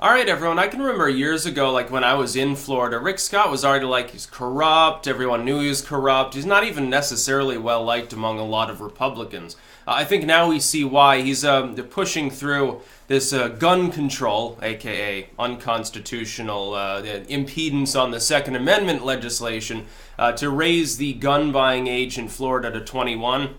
All right, everyone. I can remember years ago, like when I was in Florida, Rick Scott was already like, he's corrupt. Everyone knew he was corrupt. He's not even necessarily well liked among a lot of Republicans. I think now we see why. He's pushing through this gun control, aka unconstitutional impedance on the Second Amendment legislation, to raise the gun buying age in Florida to 21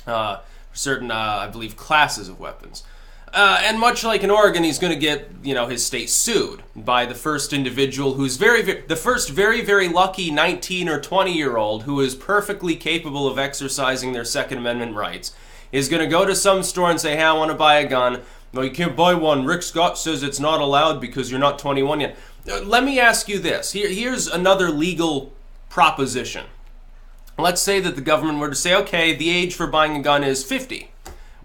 for certain, I believe, classes of weapons. And much like in Oregon, he's going to get, his state sued by the first individual who's the first very lucky 19 or 20-year-old who is perfectly capable of exercising their Second Amendment rights, is going to go to some store and say, hey, I want to buy a gun. No, you can't buy one. Rick Scott says it's not allowed because you're not 21 yet. Let me ask you this. Here's another legal proposition. Let's say that the government were to say, okay, the age for buying a gun is 50.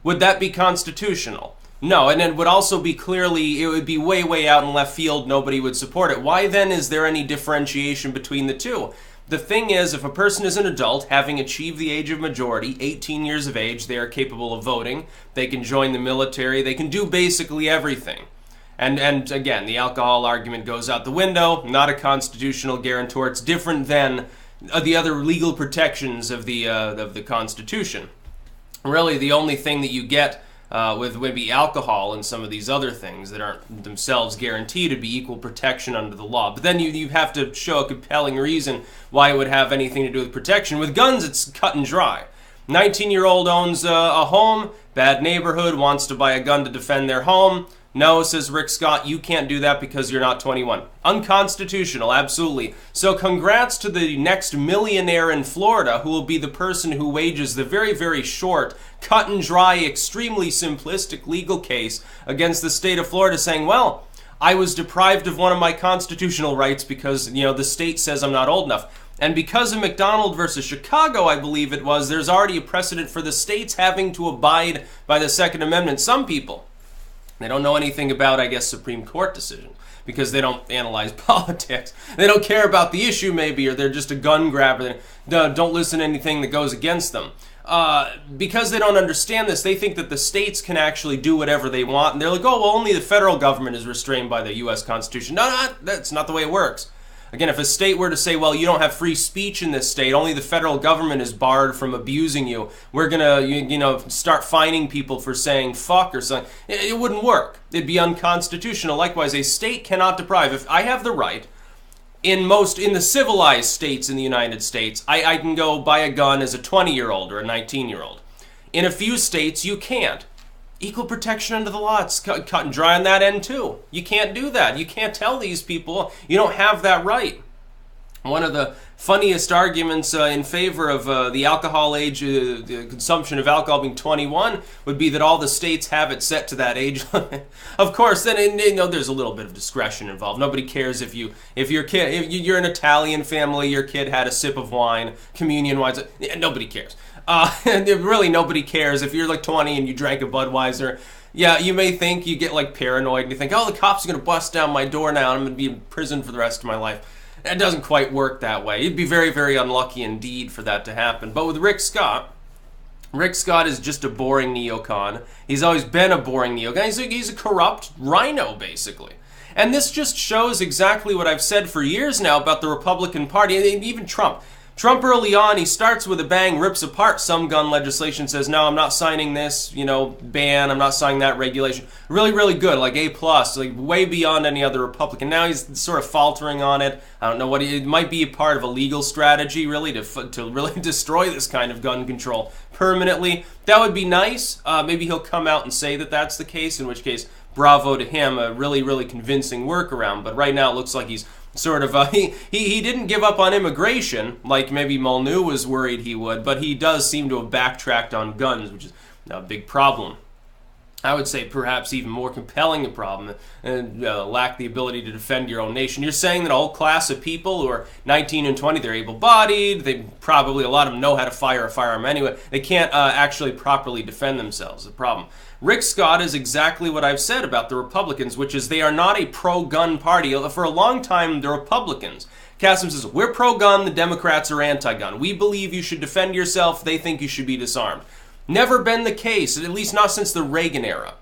Would that be constitutional? No, and it would also be it would be way out in left field. Nobody would support it. Why then is there any differentiation between the two? The thing is, if a person is an adult, having achieved the age of majority, 18 years of age, they are capable of voting, they can join the military, they can do basically everything. And again, the alcohol argument goes out the window, not a constitutional guarantor. It's different than the other legal protections of the Constitution. Really, the only thing that you get with maybe alcohol and some of these other things that aren't themselves guaranteed to be equal protection under the law. But then you have to show a compelling reason why it would have anything to do with protection. With guns, it's cut and dry. 19-year-old owns a home, bad neighborhood, wants to buy a gun to defend their home. No, says Rick Scott, you can't do that because you're not 21. Unconstitutional, absolutely. So congrats to the next millionaire in Florida who will be the person who wages the very short, cut and dry, extremely simplistic legal case against the state of Florida saying, well, I was deprived of one of my constitutional rights because, the state says I'm not old enough. And because of McDonald versus Chicago, I believe it was, there's already a precedent for the states having to abide by the Second Amendment. Some people, they don't know anything about, I guess, Supreme Court decision because they don't analyze politics. They don't care about the issue, maybe, or they're just a gun grabber. They don't listen to anything that goes against them. Because they don't understand this, they think that the states can actually do whatever they want. And they're like, oh, well, only the federal government is restrained by the U.S. Constitution. No, that's not the way it works. Again, if a state were to say, well, you don't have free speech in this state, only the federal government is barred from abusing you, we're going to, start fining people for saying fuck or something, it wouldn't work. It'd be unconstitutional. Likewise, a state cannot deprive. If I have the right, in the civilized states in the United States, I can go buy a gun as a 20-year-old or a 19-year-old. In a few states, you can't. Equal protection under the law, it's cut and dry on that end too. You can't do that. You can't tell these people you don't have that right. One of the funniest arguments in favor of the alcohol age, the consumption of alcohol being 21, would be that all the states have it set to that age limit. Of course, then there's a little bit of discretion involved. Nobody cares if you're an Italian family, your kid had a sip of wine, communion wine. Nobody cares. Really, nobody cares if you're like 20 and you drank a Budweiser. Yeah, you may think you get like paranoid and you think, oh, the cops are going to bust down my door now and I'm going to be in prison for the rest of my life. It doesn't quite work that way. You'd be very unlucky indeed for that to happen. But with Rick Scott is just a boring neocon. He's always been a boring neocon. He's a corrupt rhino, basically. And this just shows exactly what I've said for years now about the Republican Party, and even Trump. Trump early on, he starts with a bang, rips apart some gun legislation, says, no, I'm not signing this, ban, I'm not signing that regulation. Really good, like A+, like way beyond any other Republican. Now he's sort of faltering on it. I don't know it might be a part of a legal strategy, really, to really destroy this kind of gun control permanently. That would be nice. Maybe he'll come out and say that that's the case, in which case, bravo to him, a really convincing workaround. But right now it looks like he's sort of, he didn't give up on immigration like maybe Mulvaney was worried he would, but he does seem to have backtracked on guns, which is a big problem. I would say perhaps even more compelling a problem, and lack the ability to defend your own nation. You're saying that a whole class of people who are 19 and 20, they're able-bodied, they probably, a lot of them know how to fire a firearm anyway, they can't actually properly defend themselves. The problem. Rick Scott is exactly what I've said about the Republicans, which is they are not a pro-gun party. For a long time, the Republicans, Kassim says, we're pro-gun, the Democrats are anti-gun. We believe you should defend yourself, they think you should be disarmed. Never been the case, at least not since the Reagan era.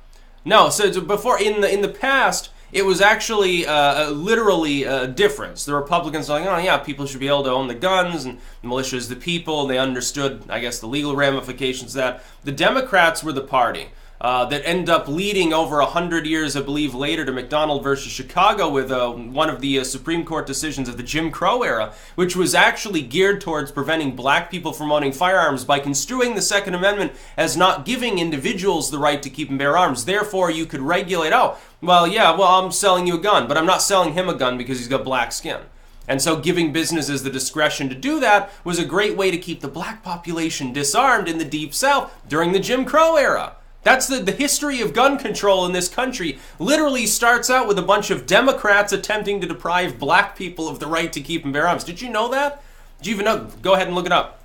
No, so before, in the past, It was actually literally a difference. The Republicans were like, oh yeah, people should be able to own the guns, and the militia is the people. They understood, I guess, the legal ramifications of that. The Democrats were the party that ended up leading over 100 years, I believe, later to McDonald versus Chicago with one of the Supreme Court decisions of the Jim Crow era, which was actually geared towards preventing black people from owning firearms by construing the Second Amendment as not giving individuals the right to keep and bear arms. Therefore, you could regulate, oh, well, yeah, well, I'm selling you a gun, but I'm not selling him a gun because he's got black skin. And so giving businesses the discretion to do that was a great way to keep the black population disarmed in the Deep South during the Jim Crow era. That's the history of gun control in this country. Literally starts out with a bunch of Democrats attempting to deprive black people of the right to keep and bear arms. Did you know that? Did you even know? Go ahead and look it up.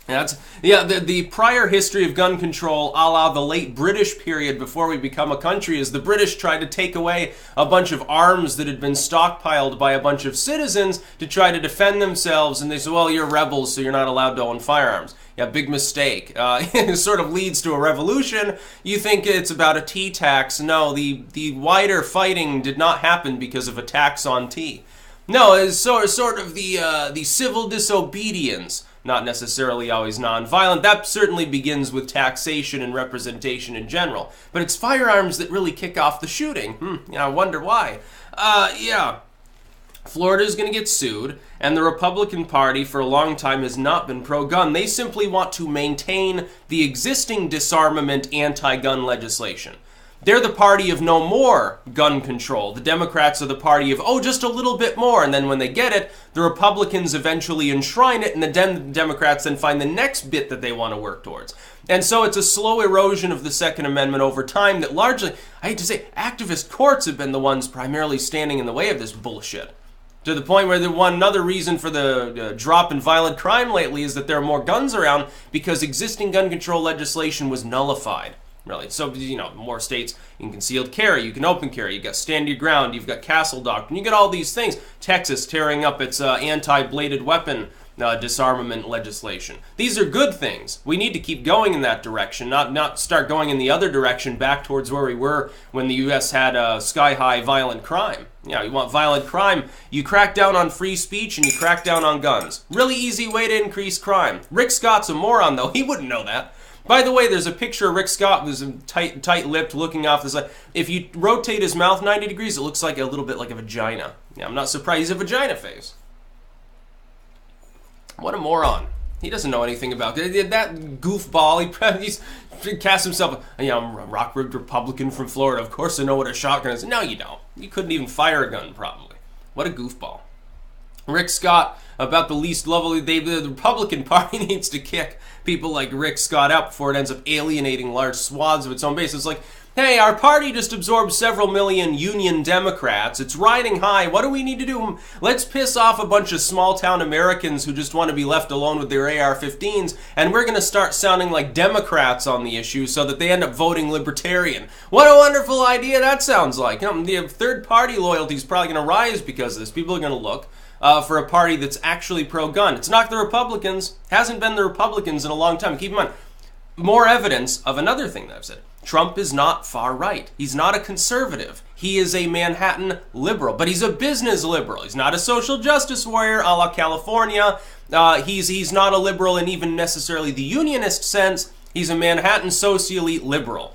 The prior history of gun control, a la the late British period before we become a country, is the British tried to take away a bunch of arms that had been stockpiled by a bunch of citizens to try to defend themselves, and they said, well, you're rebels, so you're not allowed to own firearms. Yeah, big mistake. It sort of leads to a revolution. You think it's about a tea tax. No, the wider fighting did not happen because of a tax on tea. No, it's sort of the civil disobedience. Not necessarily always nonviolent. That certainly begins with taxation and representation in general. But it's firearms that really kick off the shooting. I wonder why. Florida is going to get sued, and the Republican Party for a long time has not been pro-gun. They simply want to maintain the existing disarmament anti-gun legislation. They're the party of no more gun control. The Democrats are the party of, oh, just a little bit more. And then when they get it, the Republicans eventually enshrine it, and the Democrats then find the next bit that they want to work towards. And so it's a slow erosion of the Second Amendment over time that largely, I hate to say, activist courts have been the ones primarily standing in the way of this bullshit. To the point where another reason for the drop in violent crime lately is that there are more guns around because existing gun control legislation was nullified. Really. So, more states, you can concealed carry, you can open carry, you got stand your ground, you've got castle doctrine, you got all these things. Texas tearing up its anti-bladed weapon disarmament legislation. These are good things. We need to keep going in that direction, not start going in the other direction back towards where we were when the U.S. had sky-high violent crime. You want violent crime, you crack down on free speech and you crack down on guns. Really easy way to increase crime. Rick Scott's a moron, though. He wouldn't know that. By the way, there's a picture of Rick Scott who's tight-lipped, looking off this. If you rotate his mouth 90 degrees, it looks like a little bit like a vagina. Yeah, I'm not surprised. He's a vagina face. What a moron. He doesn't know anything about it. That goofball, he cast himself, I'm a rock-ribbed Republican from Florida. Of course I know what a shotgun is. No, you don't. You couldn't even fire a gun, probably. What a goofball. Rick Scott, about the least lovely, the Republican Party needs to kick people like Rick Scott out before it ends up alienating large swaths of its own base. It's like, hey, our party just absorbed several million Union Democrats. It's riding high. What do we need to do? Let's piss off a bunch of small-town Americans who just want to be left alone with their AR-15s, and we're going to start sounding like Democrats on the issue so that they end up voting Libertarian. What a wonderful idea that sounds like. The third-party loyalty is probably going to rise because of this. People are going to look for a party that's actually pro-gun. It's not the Republicans. Hasn't been the Republicans in a long time. Keep in mind, more evidence of another thing that I've said. Trump is not far right. He's not a conservative. He is a Manhattan liberal, but he's a business liberal. He's not a social justice warrior a la California. He's not a liberal in even necessarily the unionist sense. He's a Manhattan socialite liberal.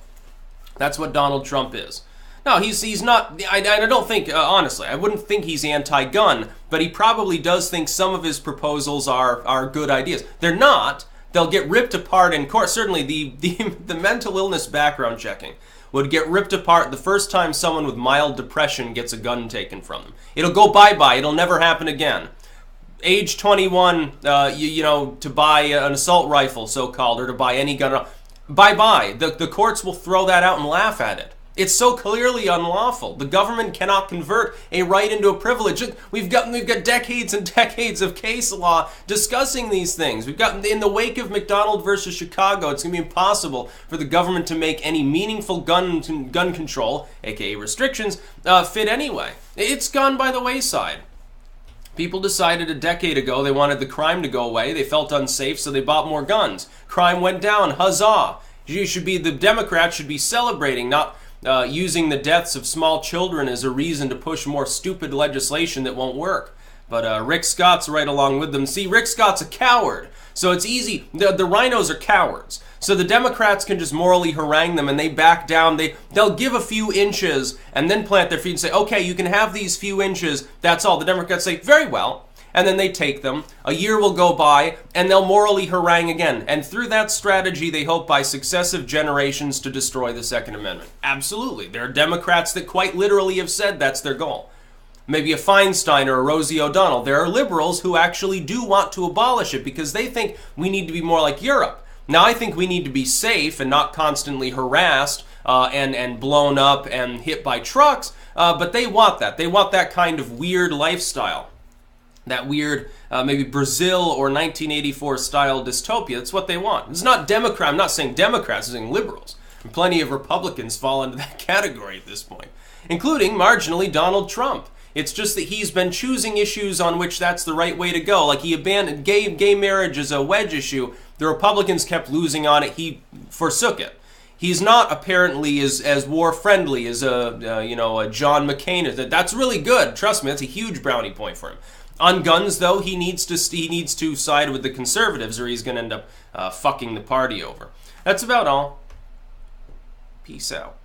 That's what Donald Trump is. No, he's not, I don't think, honestly, I wouldn't think he's anti-gun, but he probably does think some of his proposals are good ideas. They're not. They'll get ripped apart in court. Certainly, the mental illness background checking would get ripped apart the first time someone with mild depression gets a gun taken from them. It'll go bye-bye. It'll never happen again. Age 21, to buy an assault rifle, so-called, or to buy any gun, bye-bye. The courts will throw that out and laugh at it. It's so clearly unlawful. The government cannot convert a right into a privilege. We've got decades and decades of case law discussing these things. We've got, in the wake of McDonald versus Chicago, it's going to be impossible for the government to make any meaningful gun control, aka restrictions, fit anyway. It's gone by the wayside. People decided a decade ago they wanted the crime to go away. They felt unsafe, so they bought more guns. Crime went down. Huzzah! The Democrats should be celebrating, not using the deaths of small children as a reason to push more stupid legislation that won't work. But Rick Scott's right along with them. See, Rick Scott's a coward. So it's easy. The rhinos are cowards. So the Democrats can just morally harangue them and they back down. They'll give a few inches and then plant their feet and say, okay, you can have these few inches. That's all. The Democrats say, very well. And then they take them. A year will go by and they'll morally harangue again. And through that strategy, they hope by successive generations to destroy the Second Amendment. Absolutely. There are Democrats that quite literally have said that's their goal. Maybe a Feinstein or a Rosie O'Donnell. There are liberals who actually do want to abolish it because they think we need to be more like Europe. Now, I think we need to be safe and not constantly harassed and blown up and hit by trucks, but they want that. They want that kind of weird lifestyle, that weird maybe Brazil or 1984 style dystopia. That's what they want. It's not Democrat. I'm not saying Democrats, I'm saying liberals. And plenty of Republicans fall into that category at this point, including marginally Donald Trump. It's just that he's been choosing issues on which that's the right way to go. Like he abandoned gay marriage as a wedge issue. The Republicans kept losing on it. He forsook it. He's not apparently as war friendly as a John McCain is. That's really good. Trust me, that's a huge brownie point for him. On guns, though, he needs to side with the conservatives, or he's going to end up fucking the party over. That's about all. Peace out.